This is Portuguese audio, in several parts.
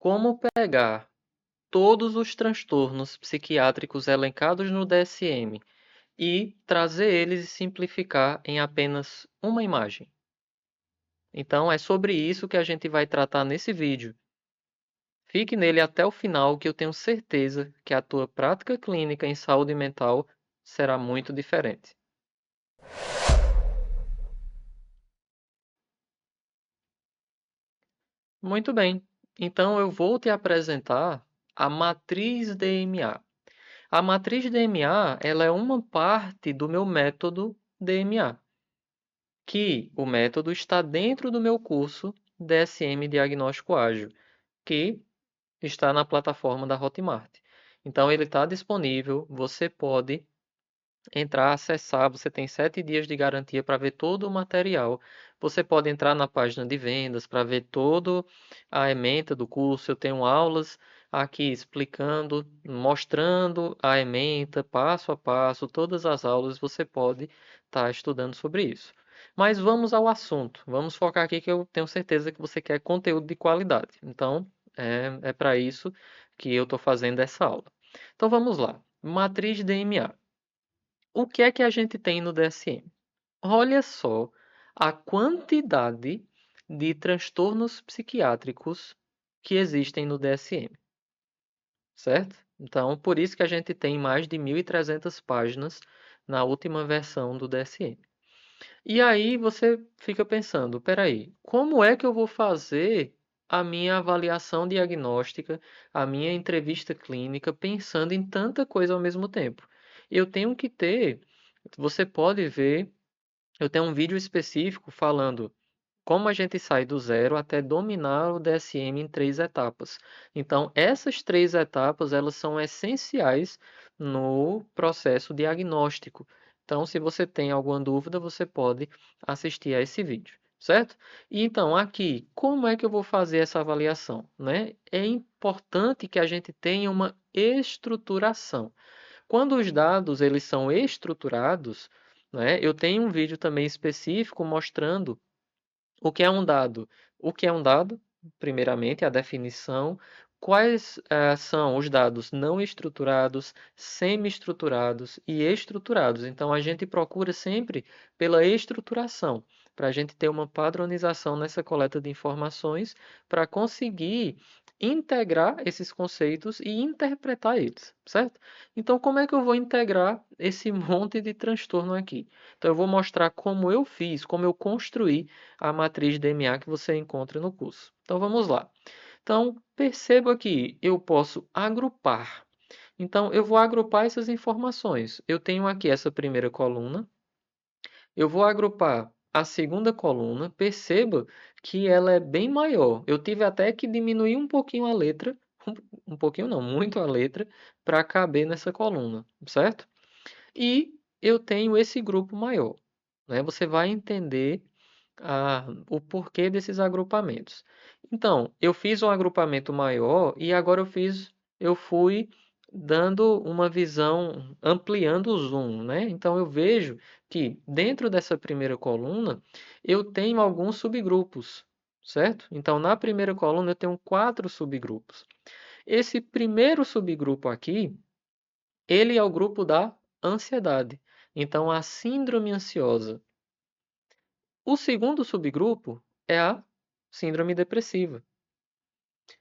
Como pegar todos os transtornos psiquiátricos elencados no DSM e trazer eles e simplificar em apenas uma imagem. Então, é sobre isso que a gente vai tratar nesse vídeo. Fique nele até o final, que eu tenho certeza que a tua prática clínica em saúde mental será muito diferente. Muito bem, então eu vou te apresentar a matriz DMA. A matriz DMA, ela é uma parte do meu método DMA, que o método está dentro do meu curso DSM Diagnóstico Ágil, que está na plataforma da Hotmart. Então ele está disponível, você pode entrar, acessar, você tem 7 dias de garantia para ver todo o material. Você pode entrar na página de vendas para ver toda a ementa do curso. Eu tenho aulas aqui explicando, mostrando a ementa passo a passo, todas as aulas você pode estar estudando sobre isso. Mas vamos ao assunto. Vamos focar aqui que eu tenho certeza que você quer conteúdo de qualidade. Então, é para isso que eu estou fazendo essa aula. Então vamos lá. Matriz DMA. O que é que a gente tem no DSM? Olha só a quantidade de transtornos psiquiátricos que existem no DSM, certo? Então, por isso que a gente tem mais de 1.300 páginas na última versão do DSM. E aí você fica pensando, peraí, como é que eu vou fazer a minha avaliação diagnóstica, a minha entrevista clínica, pensando em tanta coisa ao mesmo tempo? Eu tenho que ter, você pode ver, eu tenho um vídeo específico falando como a gente sai do zero até dominar o DSM em 3 etapas. Então, essas 3 etapas, elas são essenciais no processo diagnóstico. Então, se você tem alguma dúvida, você pode assistir a esse vídeo, certo? E então, aqui, como é que eu vou fazer essa avaliação, né? É importante que a gente tenha uma estruturação. Quando os dados eles são estruturados, né? Eu tenho um vídeo também específico mostrando o que é um dado? O que é um dado? Primeiramente, a definição. Quais são os dados não estruturados, semi-estruturados e estruturados? Então, a gente procura sempre pela estruturação, para a gente ter uma padronização nessa coleta de informações, para conseguir integrar esses conceitos e interpretar eles, certo? Então, como é que eu vou integrar esse monte de transtorno aqui? Então, eu vou mostrar como eu fiz, como eu construí a matriz DMA que você encontra no curso. Então vamos lá. Então perceba que eu posso agrupar. Então eu vou agrupar essas informações. Eu tenho aqui essa primeira coluna. Eu vou agrupar a segunda coluna. Perceba que ela é bem maior. Eu tive até que diminuir um pouquinho a letra, um pouquinho não, muito a letra, para caber nessa coluna, certo? E eu tenho esse grupo maior, né? Você vai entender o porquê desses agrupamentos. Então, eu fiz um agrupamento maior e agora eu fui dando uma visão, ampliando o zoom, né? Então eu vejo que dentro dessa primeira coluna eu tenho alguns subgrupos, certo? Então na primeira coluna eu tenho 4 subgrupos. Esse primeiro subgrupo aqui, ele é o grupo da ansiedade. Então a síndrome ansiosa. O segundo subgrupo é a síndrome depressiva.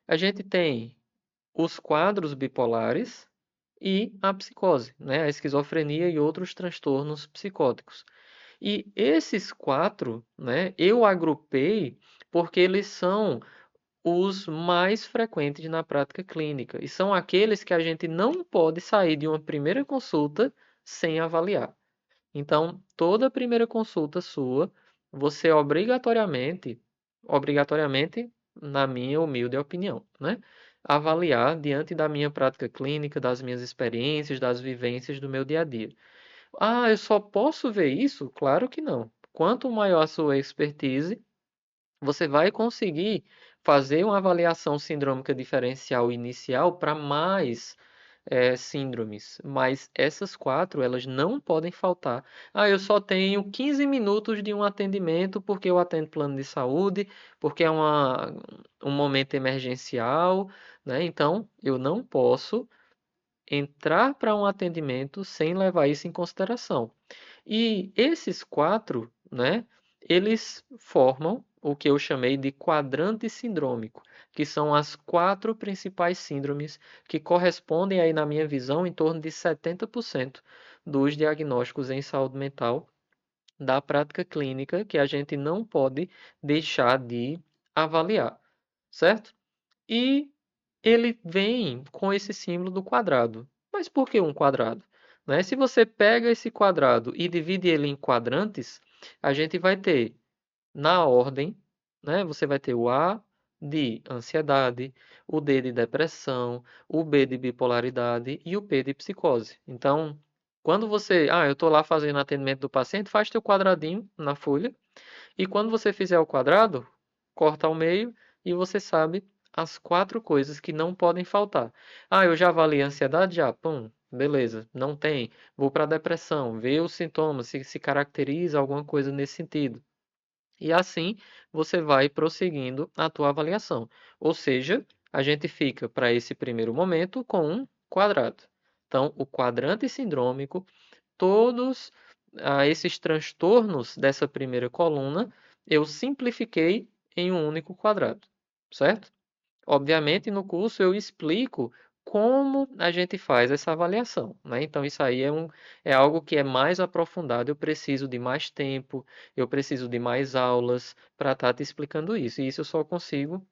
A gente tem os quadros bipolares e a psicose, né? A esquizofrenia e outros transtornos psicóticos. E esses 4, né, eu agrupei porque eles são os mais frequentes na prática clínica e são aqueles que a gente não pode sair de uma primeira consulta sem avaliar. Então, toda primeira consulta sua, você obrigatoriamente, na minha humilde opinião, né? Avaliar diante da minha prática clínica, das minhas experiências, das vivências do meu dia a dia. Ah, eu só posso ver isso? Claro que não. Quanto maior a sua expertise, você vai conseguir fazer uma avaliação sindrômica diferencial inicial para mais síndromes, mas essas quatro, elas não podem faltar. Ah, eu só tenho 15 minutos de um atendimento porque eu atendo plano de saúde, porque é um momento emergencial, né? Então, eu não posso entrar para um atendimento sem levar isso em consideração. E esses quatro, né, eles formam o que eu chamei de quadrante sindrômico, que são as quatro principais síndromes que correspondem aí, na minha visão, em torno de 70% dos diagnósticos em saúde mental da prática clínica que a gente não pode deixar de avaliar, certo? E ele vem com esse símbolo do quadrado. Mas por que um quadrado? Né? Se você pega esse quadrado e divide ele em quadrantes, a gente vai ter na ordem, né? Você vai ter o A de ansiedade, o D de depressão, o B de bipolaridade e o P de psicose. Então, quando eu estou lá fazendo atendimento do paciente, faz teu quadradinho na folha e quando você fizer o quadrado, corta ao meio e você sabe as quatro coisas que não podem faltar. Ah, eu já avaliei a ansiedade? Já, pum, beleza, não tem. Vou para a depressão, ver os sintomas, se caracteriza alguma coisa nesse sentido. E assim você vai prosseguindo a tua avaliação. Ou seja, a gente fica para esse primeiro momento com um quadrado. Então, o quadrante sindrômico, todos esses transtornos dessa primeira coluna, eu simplifiquei em um único quadrado, certo? Obviamente, no curso eu explico como a gente faz essa avaliação, né? Então, isso aí é algo que é mais aprofundado. Eu preciso de mais tempo, eu preciso de mais aulas para estar te explicando isso. E isso eu só consigo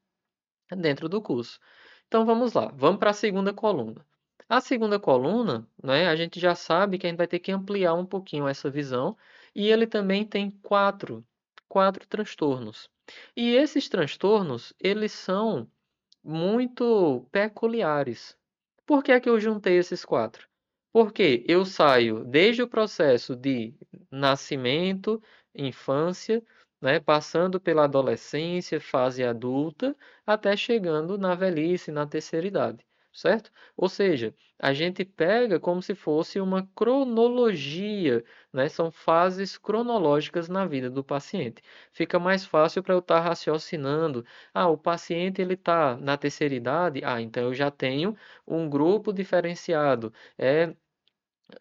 dentro do curso. Então, vamos lá. Vamos para a segunda coluna. A segunda coluna, né, a gente já sabe que a gente vai ter que ampliar um pouquinho essa visão. E ele também tem quatro transtornos. E esses transtornos, eles são muito peculiares. Por que é que eu juntei esses quatro? Porque eu saio desde o processo de nascimento, infância, né, passando pela adolescência, fase adulta, até chegando na velhice, na terceira idade, certo? Ou seja, a gente pega como se fosse uma cronologia, né? São fases cronológicas na vida do paciente. Fica mais fácil para eu estar raciocinando. Ah, o paciente ele está na terceira idade. Ah, então eu já tenho um grupo diferenciado.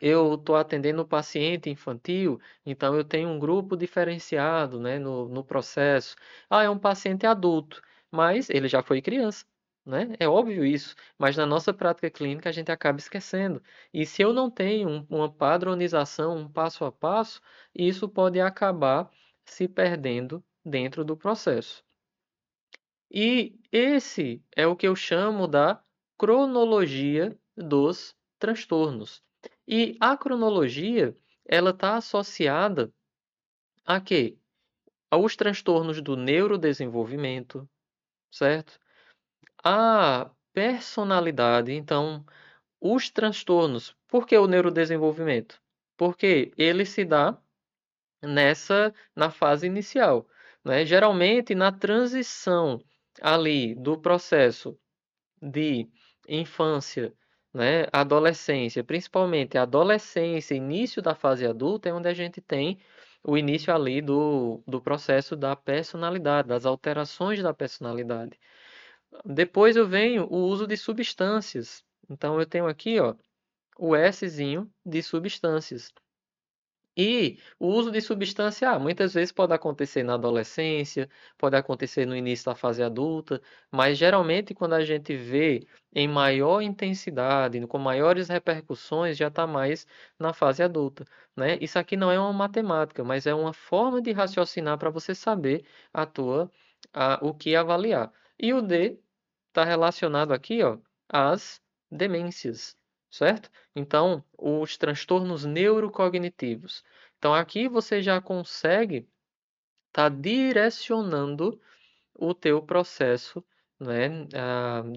Eu estou atendendo o paciente infantil, então eu tenho um grupo diferenciado, né, no processo. Ah, é um paciente adulto, mas ele já foi criança, né? É óbvio isso, mas na nossa prática clínica a gente acaba esquecendo. E se eu não tenho uma padronização, um passo a passo, isso pode acabar se perdendo dentro do processo. E esse é o que eu chamo da cronologia dos transtornos. E a cronologia, ela está associada a quê? Aos transtornos do neurodesenvolvimento, certo? A personalidade, então, os transtornos. Por que o neurodesenvolvimento? Porque ele se dá na fase inicial, né? Geralmente na transição ali do processo de infância, né, adolescência, principalmente a adolescência, início da fase adulta, é onde a gente tem o início ali do processo da personalidade, das alterações da personalidade. Depois eu venho o uso de substâncias. Então eu tenho aqui, ó, o Szinho de substâncias. E o uso de substância, muitas vezes pode acontecer na adolescência, pode acontecer no início da fase adulta, mas geralmente quando a gente vê em maior intensidade, com maiores repercussões, já está mais na fase adulta, né? Isso aqui não é uma matemática, mas é uma forma de raciocinar para você saber o que avaliar. E o D está relacionado aqui, ó, às demências, certo? Então, os transtornos neurocognitivos. Então, aqui você já consegue estar direcionando o teu processo, né,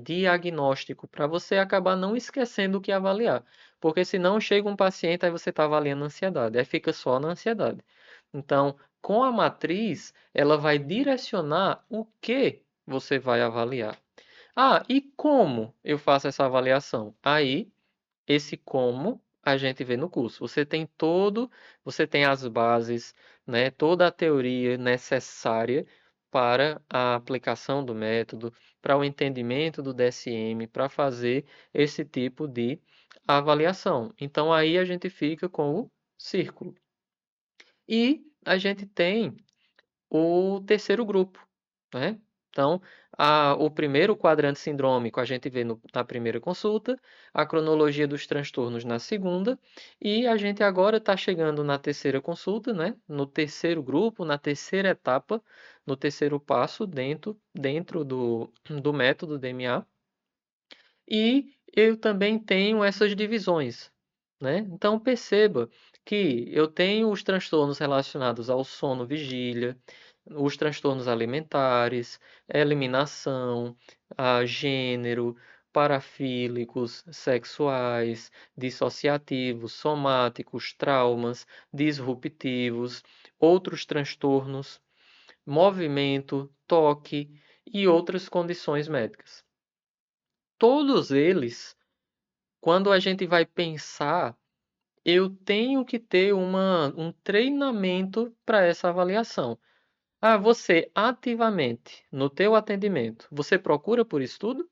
diagnóstico, para você acabar não esquecendo o que avaliar. Porque senão chega um paciente, aí você está avaliando a ansiedade, aí fica só na ansiedade. Então, com a matriz, ela vai direcionar o que você vai avaliar. Ah, e como eu faço essa avaliação? Aí Esse como a gente vê no curso. Você tem as bases, né, toda a teoria necessária para a aplicação do método, para o entendimento do DSM, para fazer esse tipo de avaliação. Então aí a gente fica com o círculo. E a gente tem o terceiro grupo, né? Então, o primeiro quadrante sindrômico a gente vê na primeira consulta, a cronologia dos transtornos na segunda, e a gente agora está chegando na terceira consulta, né? No terceiro grupo, na terceira etapa, no terceiro passo dentro do método DMA. E eu também tenho essas divisões, né? Então perceba que eu tenho os transtornos relacionados ao sono vigília, os transtornos alimentares, eliminação, a gênero, parafílicos, sexuais, dissociativos, somáticos, traumas, disruptivos, outros transtornos, movimento, toque e outras condições médicas. Todos eles, quando a gente vai pensar, eu tenho que ter um treinamento para essa avaliação. Ah, você ativamente, no teu atendimento, você procura por estudo?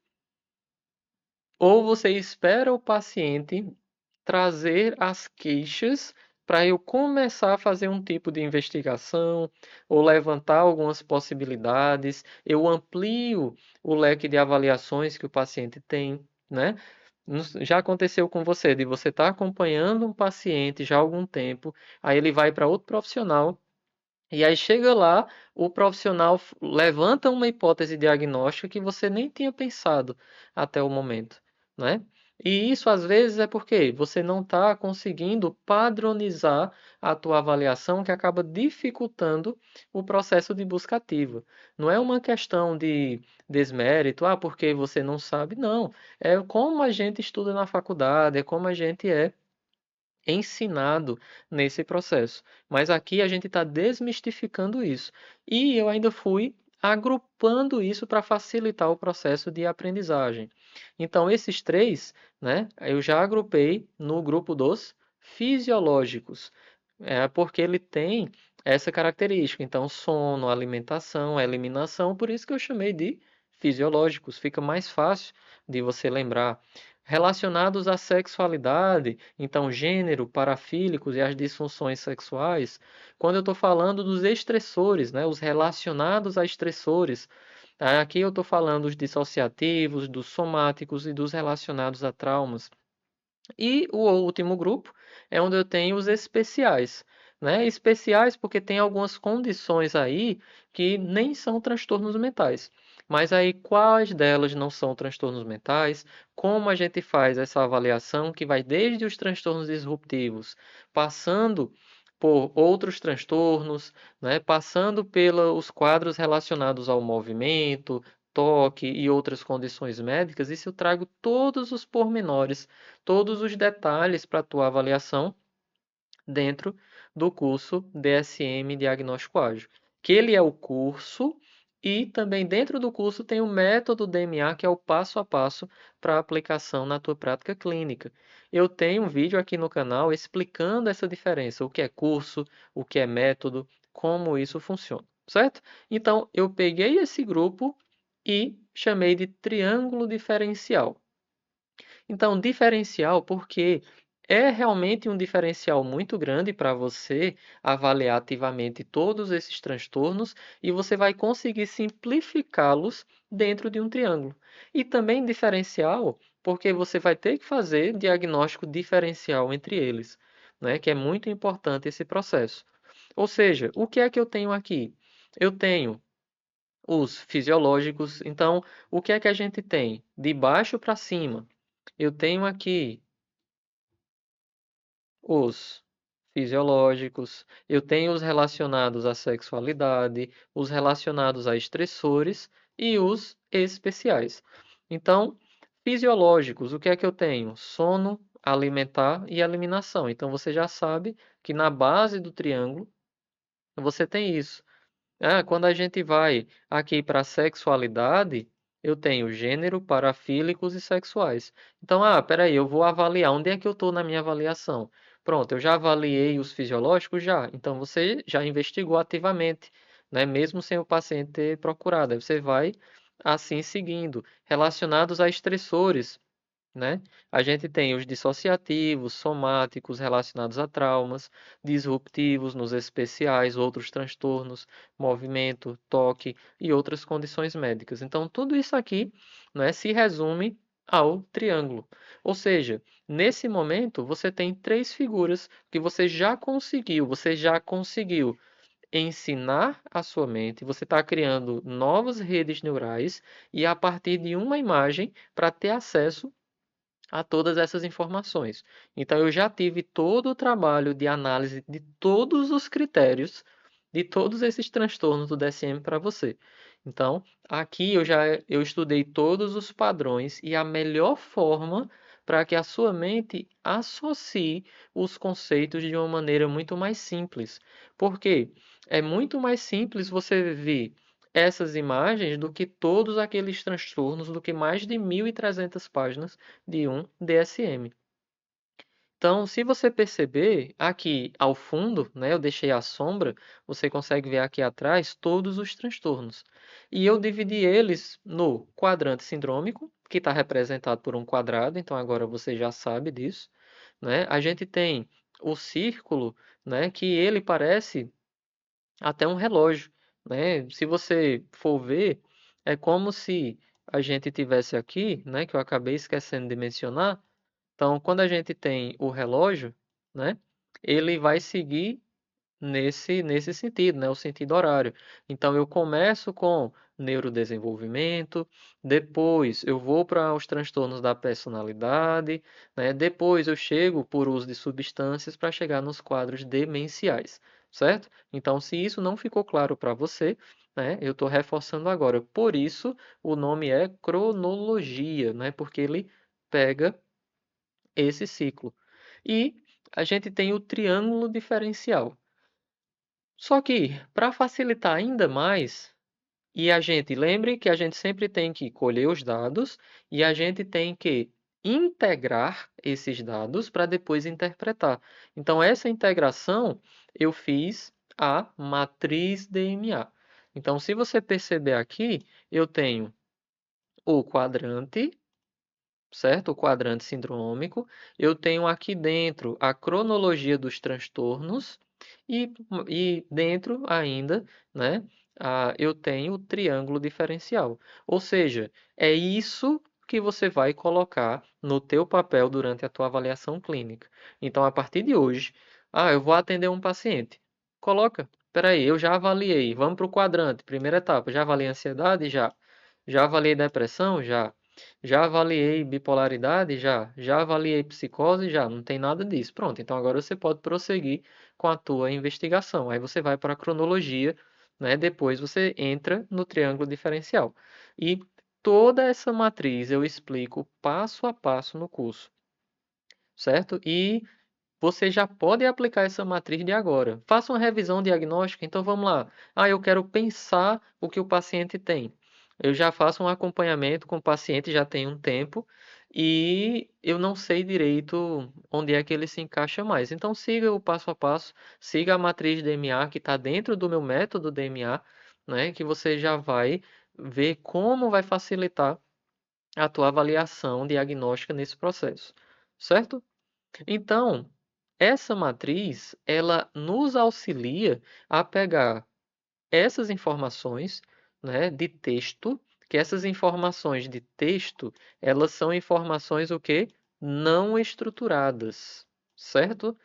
Ou você espera o paciente trazer as queixas para eu começar a fazer um tipo de investigação ou levantar algumas possibilidades, eu amplio o leque de avaliações que o paciente tem, né? Já aconteceu com você, de você estar acompanhando um paciente já há algum tempo, aí ele vai para outro profissional e aí chega lá, o profissional levanta uma hipótese diagnóstica que você nem tinha pensado até o momento, né? E isso às vezes é porque você não está conseguindo padronizar a tua avaliação, que acaba dificultando o processo de busca ativa. Não é uma questão de desmérito, porque você não sabe, não. É como a gente estuda na faculdade, é como a gente é ensinado nesse processo. Mas aqui a gente está desmistificando isso. E eu ainda fui agrupando isso para facilitar o processo de aprendizagem. Então, esses três, né, eu já agrupei no grupo dos fisiológicos, porque ele tem essa característica. Então, sono, alimentação, eliminação, por isso que eu chamei de fisiológicos, fica mais fácil de você lembrar. Relacionados à sexualidade, então gênero, parafílicos e as disfunções sexuais. Quando eu estou falando dos estressores, né, os relacionados a estressores, aqui eu estou falando dos dissociativos, dos somáticos e dos relacionados a traumas. E o último grupo é onde eu tenho os especiais, né? Especiais porque tem algumas condições aí que nem são transtornos mentais. Mas aí quais delas não são transtornos mentais? Como a gente faz essa avaliação que vai desde os transtornos disruptivos, passando por outros transtornos, né? Passando pelos quadros relacionados ao movimento, toque e outras condições médicas, isso eu trago todos os pormenores, todos os detalhes para a tua avaliação dentro do curso DSM Diagnóstico Ágil, que ele é o curso e também dentro do curso tem o método DMA, que é o passo a passo para a aplicação na tua prática clínica. Eu tenho um vídeo aqui no canal explicando essa diferença, o que é curso, o que é método, como isso funciona, certo? Então, eu peguei esse grupo e chamei de triângulo diferencial. Então, diferencial porque é realmente um diferencial muito grande para você avaliar ativamente todos esses transtornos e você vai conseguir simplificá-los dentro de um triângulo. E também diferencial porque você vai ter que fazer diagnóstico diferencial entre eles, né? Que é muito importante esse processo. Ou seja, o que é que eu tenho aqui? Eu tenho os fisiológicos. Então, o que é que a gente tem? De baixo para cima, eu tenho aqui os fisiológicos, eu tenho os relacionados à sexualidade, os relacionados a estressores e os especiais. Então, fisiológicos, o que é que eu tenho? Sono, alimentar e eliminação. Então, você já sabe que na base do triângulo você tem isso. Quando a gente vai aqui para a sexualidade, Eu tenho gênero, parafílicos e sexuais. Então, peraí, eu vou avaliar. Onde é que eu estou na minha avaliação? Pronto, eu já avaliei os fisiológicos? Já. Então, você já investigou ativamente, né? Mesmo sem o paciente ter procurado. Aí você vai assim seguindo. Relacionados a estressores, né? A gente tem os dissociativos, somáticos relacionados a traumas, disruptivos nos especiais, outros transtornos, movimento, toque e outras condições médicas. Então, tudo isso aqui, né, se resume ao triângulo. Ou seja, nesse momento você tem três figuras que você já conseguiu ensinar a sua mente, você está criando novas redes neurais e a partir de uma imagem para ter acesso a todas essas informações. Então, eu já tive todo o trabalho de análise de todos os critérios de todos esses transtornos do DSM para você. Então, aqui eu estudei todos os padrões e a melhor forma para que a sua mente associe os conceitos de uma maneira muito mais simples. Porque é muito mais simples você ver essas imagens do que todos aqueles transtornos, do que mais de 1.300 páginas de um DSM. Então, se você perceber, aqui ao fundo, né, eu deixei a sombra, você consegue ver aqui atrás todos os transtornos. E eu dividi eles no quadrante sindrômico, que está representado por um quadrado, então agora você já sabe disso, né? A gente tem o círculo, né, que ele parece até um relógio, né? Se você for ver, é como se a gente tivesse aqui, né, que eu acabei esquecendo de mencionar. Então, quando a gente tem o relógio, né, ele vai seguir nesse sentido, né, o sentido horário. Então, eu começo com neurodesenvolvimento, depois eu vou para os transtornos da personalidade, né, depois eu chego por uso de substâncias para chegar nos quadros demenciais, certo? Então, se isso não ficou claro para você, né, eu estou reforçando agora. Por isso, o nome é cronologia, né, porque ele pega esse ciclo. E a gente tem o triângulo diferencial. Só que, para facilitar ainda mais, e a gente lembre que a gente sempre tem que colher os dados e a gente tem que integrar esses dados para depois interpretar. Então, essa integração eu fiz a matriz DMA. Então, se você perceber aqui, eu tenho o quadrante, certo? O quadrante sindrômico. Eu tenho aqui dentro a cronologia dos transtornos e, e dentro ainda, né, eu tenho o triângulo diferencial. Ou seja, é isso que você vai colocar no teu papel durante a tua avaliação clínica. Então, a partir de hoje, eu vou atender um paciente. Coloca, peraí, eu já avaliei. Vamos para o quadrante, primeira etapa. Já avaliei ansiedade? Já. Já avaliei depressão? Já. Já avaliei bipolaridade? Já. Já avaliei psicose? Já. Não tem nada disso. Pronto, então agora você pode prosseguir com a tua investigação. Aí você vai para a cronologia, né? Depois você entra no triângulo diferencial. E toda essa matriz eu explico passo a passo no curso, certo? E você já pode aplicar essa matriz de agora. Faça uma revisão diagnóstica. Então vamos lá. Eu quero pensar o que o paciente tem. Eu já faço um acompanhamento com o paciente já tem um tempo e eu não sei direito onde é que ele se encaixa mais. Então siga o passo a passo, siga a matriz DMA que está dentro do meu método DMA, né? Que você já vai ver como vai facilitar a tua avaliação diagnóstica nesse processo, certo? Então, essa matriz, ela nos auxilia a pegar essas informações, né, de texto, que essas informações de texto, elas são informações o quê? Não estruturadas, certo?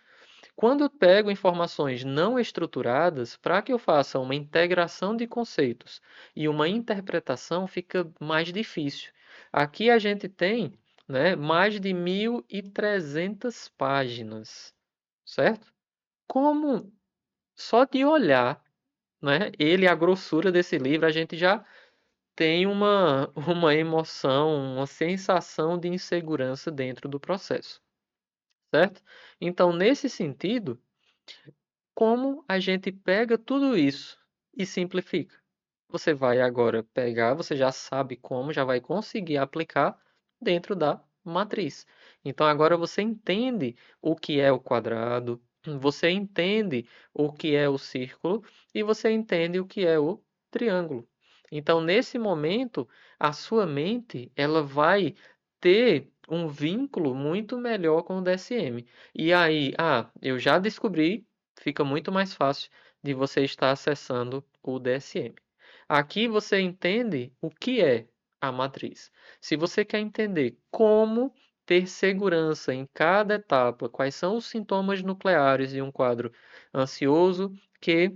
Quando eu pego informações não estruturadas, para que eu faça uma integração de conceitos e uma interpretação, fica mais difícil. Aqui a gente tem, né, mais de 1.300 páginas, certo? Como só de olhar, né, ele, a grossura desse livro, a gente já tem uma emoção, uma sensação de insegurança dentro do processo, certo? Então, nesse sentido, como a gente pega tudo isso e simplifica? você vai agora pegar, você já sabe como, já vai conseguir aplicar dentro da matriz. Então agora você entende o que é o quadrado, você entende o que é o círculo e você entende o que é o triângulo. Então nesse momento, a sua mente, ela vai ter um vínculo muito melhor com o DSM. E aí, eu já descobri, fica muito mais fácil de você estar acessando o DSM. Aqui você entende o que é a matriz. Se você quer entender como ter segurança em cada etapa, quais são os sintomas nucleares de um quadro ansioso que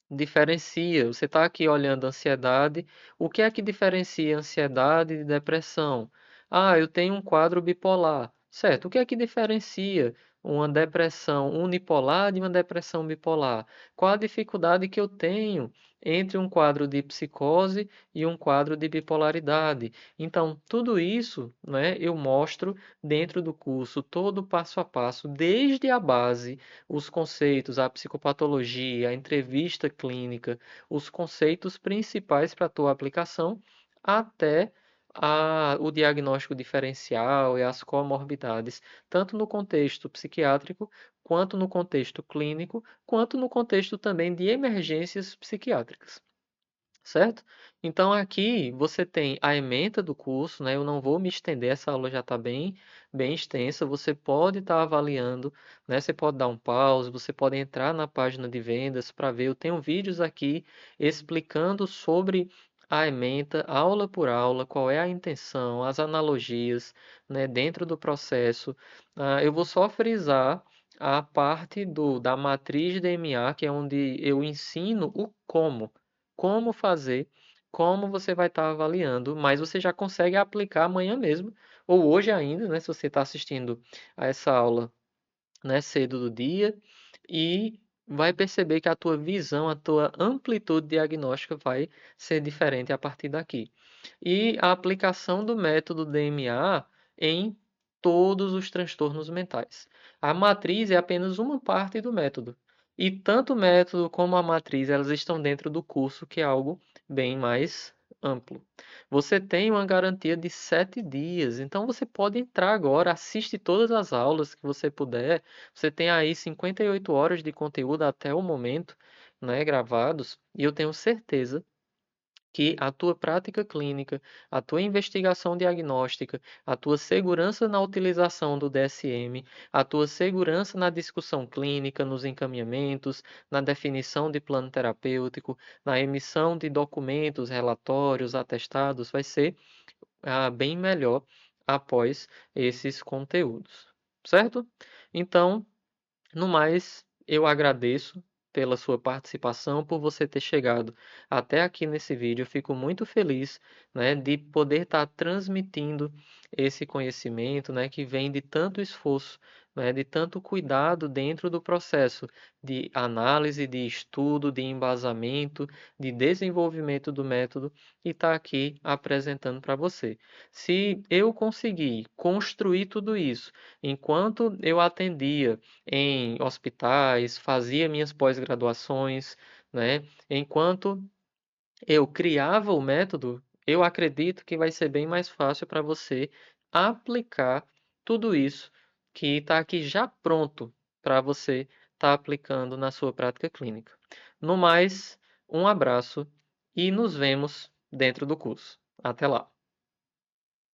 diferencia. Você está aqui olhando ansiedade. O que é que diferencia ansiedade de depressão? Eu tenho um quadro bipolar. Certo. O que é que diferencia uma depressão unipolar de uma depressão bipolar? Qual a dificuldade que eu tenho entre um quadro de psicose e um quadro de bipolaridade? Então, tudo isso, né, eu mostro dentro do curso, todo passo a passo, desde a base, os conceitos, a psicopatologia, a entrevista clínica, os conceitos principais para a tua aplicação, até o diagnóstico diferencial e as comorbidades, tanto no contexto psiquiátrico, quanto no contexto clínico, quanto no contexto também de emergências psiquiátricas. Certo? Então aqui você tem a ementa do curso, né? Eu não vou me estender, essa aula já está bem extensa. Você pode estar avaliando, né? Você pode dar um pause, você pode entrar na página de vendas para ver. Eu tenho vídeos aqui explicando sobre a ementa, aula por aula, qual é a intenção, as analogias, né? Dentro do processo. Eu vou só frisar a parte da matriz DMA, que é onde eu ensino o como fazer, como você vai estar avaliando, mas você já consegue aplicar amanhã mesmo, ou hoje ainda, né, se você está assistindo a essa aula, né, cedo do dia, e vai perceber que a tua visão, a tua amplitude diagnóstica vai ser diferente a partir daqui. E a aplicação do método DMA em todos os transtornos mentais. A matriz é apenas uma parte do método. E tanto o método como a matriz, elas estão dentro do curso, que é algo bem mais amplo. Você tem uma garantia de 7 dias, então você pode entrar agora, assiste todas as aulas que você puder. Você tem aí 58 horas de conteúdo até o momento, né, gravados, e eu tenho certeza que a tua prática clínica, a tua investigação diagnóstica, a tua segurança na utilização do DSM, a tua segurança na discussão clínica, nos encaminhamentos, na definição de plano terapêutico, na emissão de documentos, relatórios, atestados, vai ser bem melhor após esses conteúdos, certo? Então, no mais, eu agradeço pela sua participação, por você ter chegado até aqui nesse vídeo. Eu fico muito feliz, né, de poder estar transmitindo esse conhecimento, né, que vem de tanto esforço, né, de tanto cuidado dentro do processo de análise, de estudo, de embasamento, de desenvolvimento do método e estar aqui apresentando para você. Se eu conseguir construir tudo isso enquanto eu atendia em hospitais, fazia minhas pós-graduações, né? Enquanto eu criava o método, eu acredito que vai ser bem mais fácil para você aplicar tudo isso que está aqui já pronto para você estar aplicando na sua prática clínica. No mais, um abraço e nos vemos dentro do curso. Até lá!